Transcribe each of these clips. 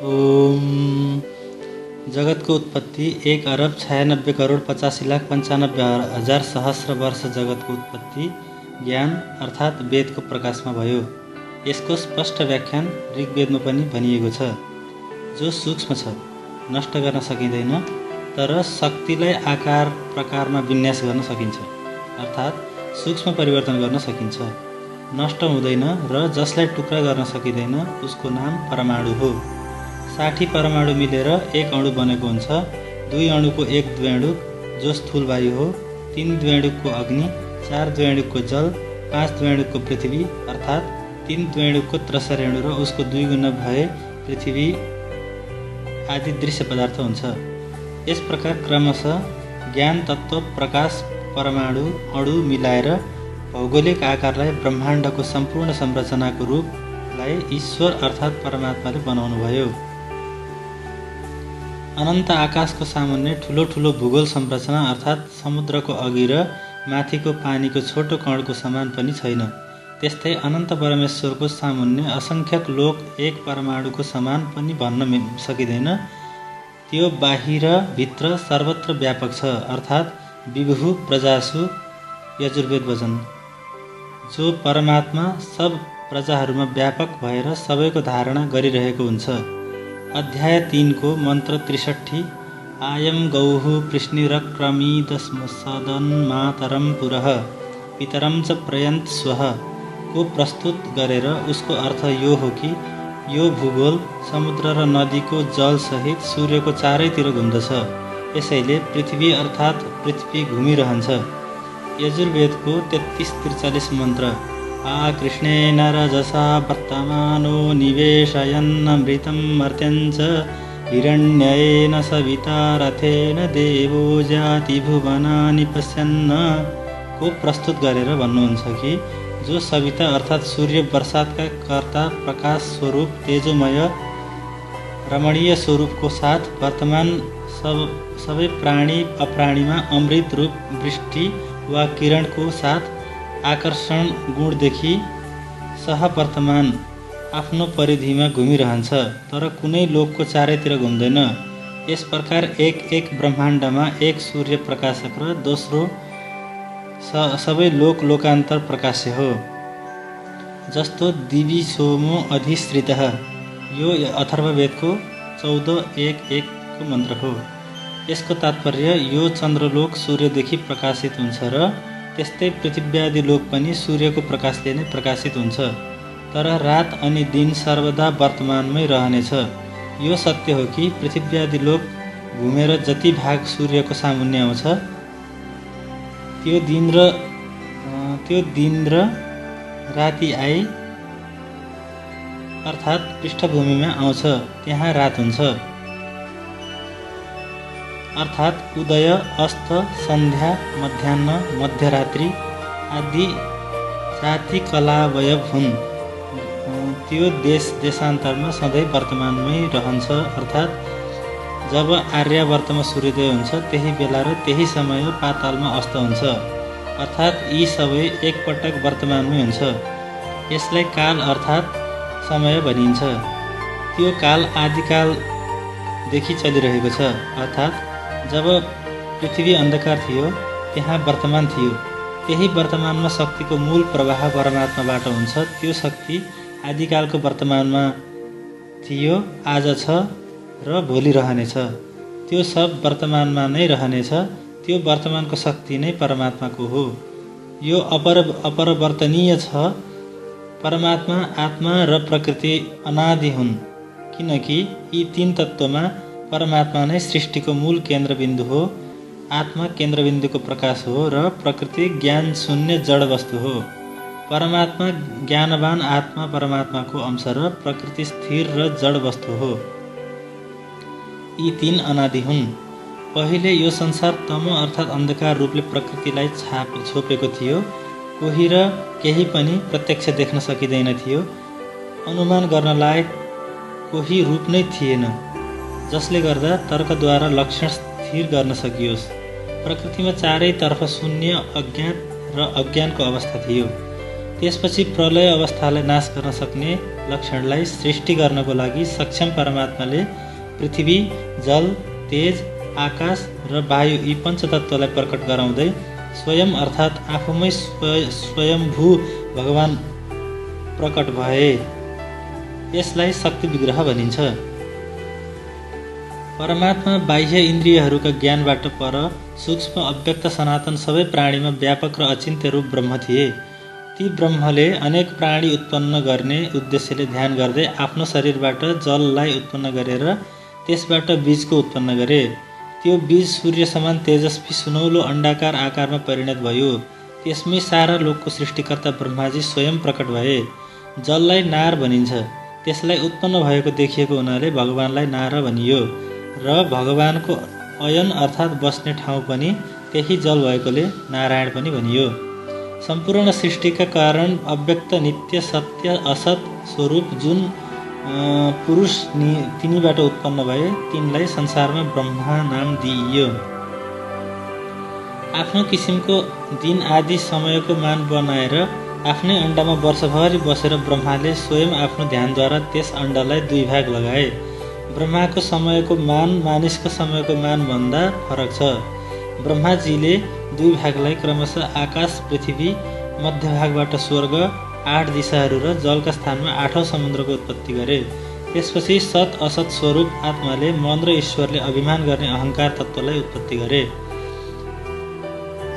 ओम। जगतको उत्पत्ति 1,96,50,95,95,000 सहस्र वर्ष जगतको उत्पत्ति ज्ञान अर्थात् वेदको प्रकाशमा भयो। यसको स्पष्ट व्याख्यान ऋग्वेदमा पनि भनिएको छ। जो सूक्ष्म छ, नष्ट गर्न सकिँदैन, तर शक्तिलाई आकार प्रकारमा विन्यास गर्न सकिन्छ, अर्थात् सूक्ष्म परिवर्तन गर्न सकिन्छ। नष्ट हुँदैन र जसलाई टुक्रा गर्न सकिँदैन उसको नाम परमाणु हो। 60 परमाणु मिलेर एक अणु बनेको हुन्छ। 2 अणुको एक द्वैणुक जो स्थूल वायु हो, 3 द्वैणुकको अग्नि, 4 द्वैणुकको जल, 5 द्वैणुकको पृथ्वी अर्थात् 3 द्वैणुकको त्रसरेणु र उसको 2 गुना भए पृथ्वी आदि दृश्य पदार्थ हुन्छ। यस प्रकार क्रमशः ज्ञान तत्त्व, प्रकाश, परमाणु, अणु मिलाएर भौगोलिक आकारलाई ब्रह्माण्डको सम्पूर्ण संरचनाको रूपलाई ईश्वर अर्थात् परमात्माले बनाउनु भयो। अनन्त आकाशको सामुन्ने ठुलो ठुलो भूगोल संरचना अर्थात् समुद्रको अघि र माथिको पानीको छोटो कणको समान पनि छैन। त्यस्तै अनन्त परमेश्वरको सामुन्ने असंख्यक लोक एक परमाणुको समान पनि भन्न सकिँदैन। त्यो बाहिर भित्र सर्वत्र व्यापक छ, अर्थात् विभु प्रजासु यजुर्वेद वचन। जो परमात्मा सब प्रजाहरूमा व्यापक भएर सबैको धारणा गरिरहेको हुन्छ। अध्याय 3 को मन्त्र 63 आयम गौः पृश्निरक्रमीदस्मसदन् मातरम पुरः पितरम च प्रयन्त स्वः को प्रस्तुत गरेर उसको अर्थ यो हो कि यो भूगोल समुद्र र नदीको जल सहित सूर्यको चारैतिर घुम्दछ। यसैले पृथ्वी अर्थात् पृथ्वी घुमिरहन्छ। यजुर्वेदको 33-43 मन्त्र कृष्णेन रजसा वर्तमानो निवेशयन्नमृतं मर्त्यञ्च हिरण्येन सविता रथेन देवो जाति भुवनानि पश्यन्न को प्रस्तुत गरेर भन्नुहुन्छ कि जो सविता अर्थात् सूर्य वर्षातका कर्ता, प्रकाश स्वरूप, तेजोमय रमणीय स्वरूपको साथ वर्तमान सबै प्राणी अप्राणीमा अमृत रूप वृष्टि वा किरणको साथ आकर्षण गुणदेखि सहवर्तमान आफ्नो परिधिमा घुमिरहन्छ, तर कुनै लोकको चारैतिर घुम्दैन। यस प्रकार एक ब्रह्माण्डमा एक सूर्य प्रकाशक र दोस्रो सबै लोकान्तर प्रकाश्य हो। जस्तो दिवि सोमो अधिश्रितः यो अथर्ववेदको 14:1-1 को मन्त्र हो। यसको तात्पर्य यो चन्द्रलोक सूर्यदेखि प्रकाशित हुन्छ र त्यस्तै पृथ्व्यादि लोक पनि सूर्यको प्रकाशले नै प्रकाशित हुन्छ, तर रात अनि दिन सर्वदा वर्तमानमै रहनेछ। यो सत्य हो कि पृथ्व्यादि लोक घुमेर जति भाग सूर्यको सामुन्ने आउँछ त्यो दिन र राति आई अर्थात् पृष्ठभूमिमा आउँछ, त्यहाँ रात हुन्छ। अर्थात् उदय, अस्त, सन्ध्या, मध्याह्न, मध्यरात्रि आदि जाति कलावयव हुन्। त्यो देशान्तरमा सधैँ वर्तमानमै रहन्छ, अर्थात् जब आर्यावर्तमा सूर्योदय हुन्छ त्यही बेला र त्यही समय पातालमा अस्त हुन्छ, अर्थात् यी सबै एकपटक वर्तमानमै हुन्छ। यसलाई काल अर्थात् समय भनिन्छ। त्यो काल आदिकालदेखि चलिरहेको छ, अर्थात् जब पृथ्वी अन्धकार थियो त्यहाँ वर्तमान थियो। त्यही वर्तमानमा शक्तिको मूल प्रवाह परमात्माबाट हुन्छ। त्यो शक्ति आदिकालको वर्तमानमा थियो, आज छ र भोलि रहनेछ। त्यो सब वर्तमानमा नै रहनेछ। त्यो वर्तमानको शक्ति नै परमात्माको हो। यो अपरिवर्तनीय छ। परमात्मा, आत्मा र प्रकृति अनादि हुन्, किनकि यी 3 तत्त्वमा परमात्मा नै सृष्टिको मूल केन्द्रबिन्दु हो। आत्मा केन्द्रबिन्दुको प्रकाश हो र प्रकृति ज्ञान शून्य जड वस्तु हो। परमात्मा ज्ञानवान आत्मा परमात्माको अंश र प्रकृति स्थिर र जड वस्तु हो। यी 3 अनादि हुन्। पहिले यो संसार तम अर्थात् अन्धकार रूपले प्रकृतिलाई छोपेको थियो। कोही र केही पनि प्रत्यक्ष देख्न सकिँदैन थियो। अनुमान गर्न लायक कोही रूप नै थिएन जसले गर्दा तर्कद्वारा लक्षण स्थिर गर्न सकियोस्। प्रकृतिमा चारैतर्फ शून्य, अज्ञात र अज्ञानको अवस्था थियो। त्यसपछि प्रलय अवस्थालाई नाश गर्न सक्ने लक्षणलाई सृष्टि गर्नको लागि सक्षम परमात्माले पृथ्वी, जल, तेज, आकाश र वायु यी पञ्चतत्त्वलाई प्रकट गराउँदै स्वयं अर्थात् आफूमै स्वयम्भू भगवान प्रकट भए। यसलाई शक्ति विग्रह भनिन्छ। परमात्मा बाह्य इन्द्रियहरूका ज्ञानबाट पर सूक्ष्म अव्यक्त सनातन सबै प्राणीमा व्यापक र अचिन्त्य रूप ब्रह्म थिए। ती ब्रह्मले अनेक प्राणी उत्पन्न गर्ने उद्देश्यले ध्यान गर्दै आफ्नो शरीरबाट जललाई उत्पन्न गरेर त्यसबाट बीजको उत्पन्न गरे। त्यो बीज सूर्य समान तेजस्वी सुनौलो अण्डाकार आकारमा परिणत भयो। त्यसमै सारा लोकको सृष्टिकर्ता ब्रह्माजी स्वयं प्रकट भए। जललाई नार भनिन्छ। त्यसलाई उत्पन्न भएको देखिएको हुनाले भगवानलाई नार भनियो र भगवानको अयन अर्थात् बस्ने ठाउँ पनि त्यही जल भएकोले नारायण पनि भनियो। सम्पूर्ण सृष्टिका कारण अव्यक्त नित्य सत्य असत स्वरूप जुन पुरुष तिनीबाट उत्पन्न भए तिनलाई संसारमा ब्रह्मा नाम दिइयो। आफ्नो किसिमको दिन आदि समयको मान बनाएर आफ्नै अण्डामा वर्षभरि बसेर ब्रह्माले स्वयं आफ्नो ध्यानद्वारा त्यस अण्डालाई दुई भाग लगाए। ब्रह्माको समयको मान मानिसको समयको मानभन्दा फरक छ। ब्रह्माजीले दुई भागलाई क्रमशः आकाश, पृथ्वी, मध्यभागबाट स्वर्ग, 8 दिशाहरू र जलका स्थानमा 8औं समुद्रको उत्पत्ति गरे। त्यसपछि सत असत स्वरूप आत्माले मन र ईश्वरले अभिमान गर्ने अहङ्कार तत्त्वलाई उत्पत्ति गरे।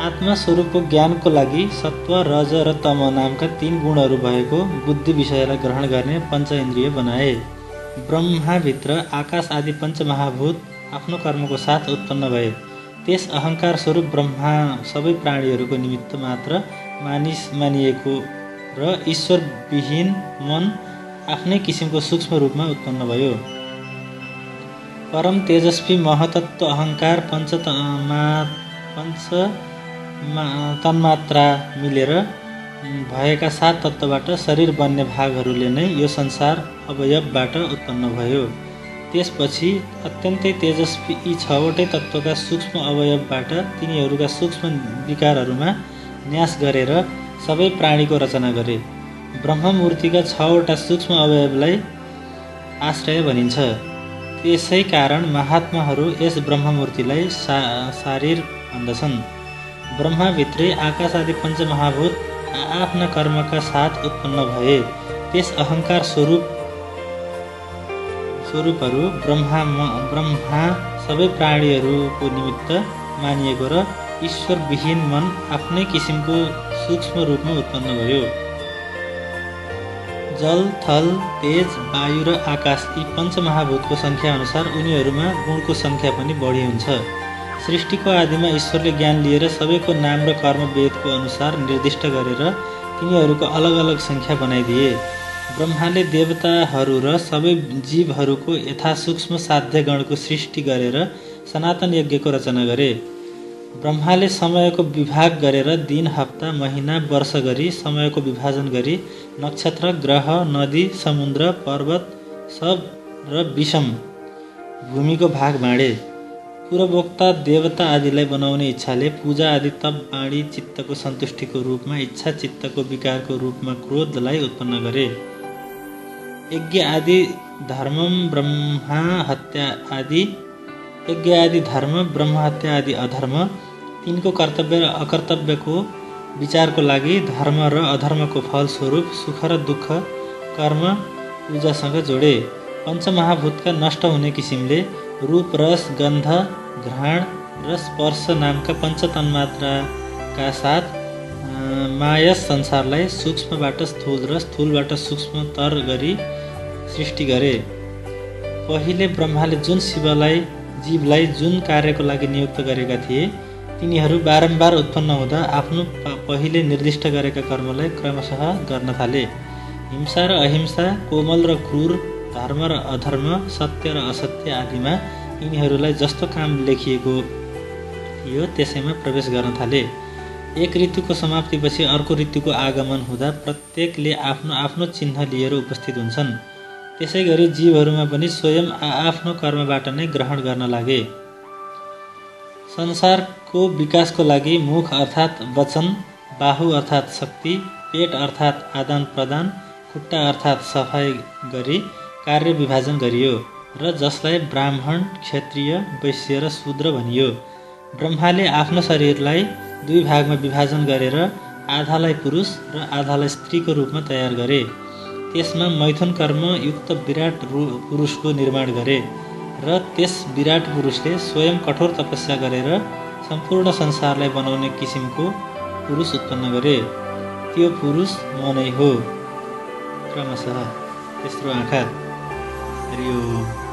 आत्मा स्वरूपको ज्ञानको लागि सत्व, रज र तम नामका 3 गुणहरू भएको बुद्धि विषयलाई ग्रहण गर्ने पञ्चेन्द्रिय बनाए। ब्रह्माभित्र आकाश आदि पञ्चमहाभूत आफ्नो कर्मको साथ उत्पन्न भए। त्यस अहङ्कार स्वरूप ब्रह्मा सबै प्राणीहरूको निमित्त मात्र मानिएको र ईश्वर विहीन मन आफ्नै किसिमको सूक्ष्म रूपमा उत्पन्न भयो। परम तेजस्वी महतत्व अहङ्कार पञ्च तन्मात्रा मिलेर भएका 7 तत्त्वबाट शरीर बन्ने भागहरूले नै यो संसार अवयवबाट उत्पन्न भयो। त्यसपछि अत्यन्तै तेजस्वी यी 6वटै तत्त्वका सूक्ष्म अवयवबाट तिनीहरूका सूक्ष्म विकारहरूमा न्यास गरेर सबै प्राणीको रचना गरे। ब्रह्ममूर्तिका 6वटा सूक्ष्म अवयवलाई आश्रय भनिन्छ। त्यसै कारण महात्माहरू यस ब्रह्ममूर्तिलाई शारीर भन्दछन्। ब्रह्माभित्रै आकाश आदि पञ्चमहाभूत आफ्ना कर्मका साथ उत्पन्न भए। त्यस अहङ्कार स्वरूपहरू ब्रह्मा सबै प्राणीहरूको निमित्त मानिएको र ईश्वर विहीन मन आफ्नै किसिमको सूक्ष्म रूपमा उत्पन्न भयो। जल, थल, तेज, वायु र आकाश यी पञ्चमहाभूतको सङ्ख्या अनुसार उनीहरूमा गुणको सङ्ख्या पनि बढी हुन्छ। सृष्टिको आदिमा ईश्वरले ज्ञान लिएर सबैको नाम र कर्म वेदको अनुसार निर्दिष्ट गरेर तिनीहरूको अलग अलग सङ्ख्या बनाइदिए। ब्रह्माले देवताहरू र सबै जीवहरूको यथासूक्ष्म साध्य गणको सृष्टि गरेर सनातन यज्ञको रचना गरे। ब्रह्माले समयको विभाग गरेर दिन, हप्ता, महिना, वर्ष गरी समयको विभाजन गरी नक्षत्र, ग्रह, नदी, समुद्र, पर्वत सब र विषम भूमिको भाग बाँडे। पूर्वोक्त देवता आदिलाई बनाउने इच्छाले पूजा आदि तप बाँडी चित्तको सन्तुष्टिको रूपमा इच्छा, चित्तको विकारको रूपमा क्रोधलाई उत्पन्न गरे। यज्ञ आदि धर्म, ब्रह्म हत्या आदि अधर्म, तिनको कर्तव्य र अकर्तव्यको विचारको लागि धर्म र अधर्मको फलस्वरूप सुख र दुःख कर्म पूजासँग जोडे। पञ्चमहाभूतका नष्ट हुने किसिमले रूप, रस, गन्ध, घ्राण र स्पर्श नामका पञ्चतन्मात्राका साथ मायस संसारलाई सूक्ष्मबाट स्थूल र स्थूलबाट सूक्ष्मतर गरी सृष्टि गरे। पहिले ब्रह्माले जुन जीवलाई जुन कार्यको लागि नियुक्त गरेका थिए तिनीहरू बारम्बार उत्पन्न हुँदा आफ्नो पहिले निर्दिष्ट गरेका कर्मलाई क्रमशः गर्न थाले। हिंसा र अहिंसा, कोमल र क्रूर, धर्म र अधर्म, सत्य र असत्य आदिमा यिनीहरूलाई जस्तो काम लेखिएको थियो त्यसैमा प्रवेश गर्न थाले। एक ऋतुको समाप्तिपछि अर्को ऋतुको आगमन हुँदा प्रत्येकले आफ्नो आफ्नो चिन्ह लिएर उपस्थित हुन्छन्। त्यसै गरी जीवहरूमा पनि स्वयं आफ्नो कर्मबाट नै ग्रहण गर्न लागे। संसारको विकासको लागि मुख अर्थात् वचन, बाहु अर्थात् शक्ति, पेट अर्थात् आदान प्रदान, खुट्टा अर्थात् सफाई गरी कार्य विभाजन गरियो र जसलाई ब्राह्मण, क्षत्रिय, वैश्य र शूद्र भनियो। ब्रह्माले आफ्नो शरीरलाई 2 भागमा विभाजन गरेर आधालाई पुरुष र आधालाई स्त्रीको रूपमा तयार गरे। त्यसमा मैथुन कर्म युक्त विराट पुरुषको निर्माण गरे र त्यस विराट पुरुषले स्वयं कठोर तपस्या गरेर सम्पूर्ण संसारलाई बनाउने किसिमको पुरुष उत्पन्न गरे। त्यो पुरुष म नै हो। क्रमशः तेस्रो आँखा। हरि ओम।